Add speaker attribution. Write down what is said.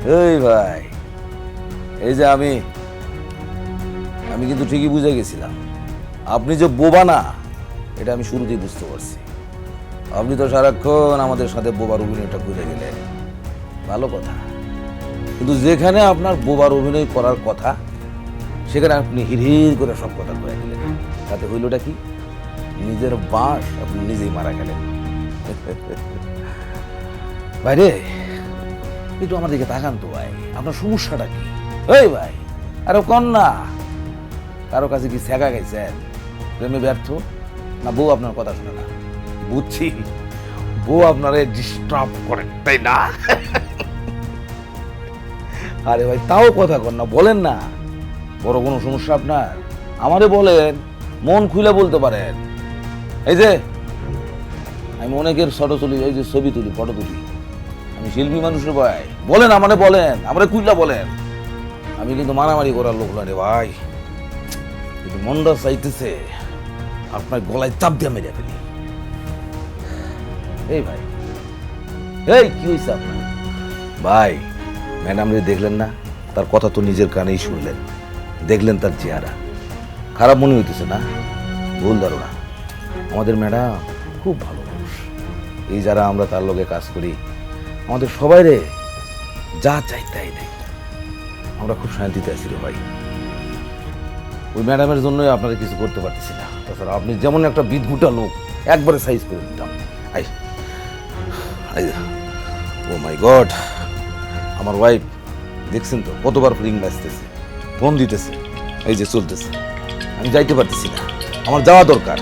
Speaker 1: এই ভাই, এই যে আমি আমি কিন্তু ঠিকই বুঝে গেছিলাম আপনি যে বোবা না, এটা আমি শুরুতেই বুঝতে পারছি। আপনি তো সারাক্ষণ আমাদের সাথে বোবার অভিনয়টা করে গেলেন, ভালো কথা। কিন্তু যেখানে আপনার বোবার অভিনয় করার কথা, সেখানে আপনি হিড়হিড় করে সব কথা কয়ে গেলেন। তাতে হইলটা কি? নিজের বাঁশ আপনি নিজেই মারা গেলেন। ভাইরে, একটু আমার দিকে তাকান তো ভাই, আপনার সমস্যাটা কি? এই ভাই, আরে কন না, কারো কাছে কি ছেঁকা গেছেন, প্রেমে ব্যর্থ, না বউ আপনার কথা শুনে না? বুঝছি, বউ আপনারে ডিস্টার্ব করে, তাই না? আরে ভাই, তাও কথা কন না, বলেন না। বড় কোনো সমস্যা আপনার, আমারে বলেন, মন খুলে বলতে পারেন। এই যে আমি অনেকের ফটো তুলি, এই যে ছবি তুলি, ফটো তুলি, আমি শিল্পী মানুষের ভাই, বলেন আমারে, বলেন আমারে খুইলা বলেন। আমি কিন্তু মারামারি করার লোক না রে ভাই, কিন্তু মনটা চাইতেছে আপনার গলায় চাপ দিয়ে মেরে ফেলি। এই ভাই, এই কি হয়েছে আপনার? ভাই, ম্যাডাম রে দেখলেন না? তার কথা তো নিজের কানেই শুনলেন, দেখলেন তার চেহারা। খারাপ মনে হইতেছে না? ভুল ধারণা। আমাদের ম্যাডাম খুব ভালো মানুষ। এই যারা আমরা তার লগে কাজ করি, আমাদের সবাই রে যা চাই তাই দেয়। আমরা খুব শান্তিতে আছি রে ভাই। ওই ম্যাডামের জন্যই আপনারা কিছু করতে পারতেছি না। তাছাড়া আপনি যেমন একটা বিদঘুটা লোক, একবারে সাইজ করে দিতাম। I I, oh my God, আমার ওয়াইফ দেখছেন তো কতবার রিং বাজতেছে, ফোন দিতেছে, এই যে চলতেছে। আমি যাইতে পারতেছি না, আমার যাওয়া দরকার।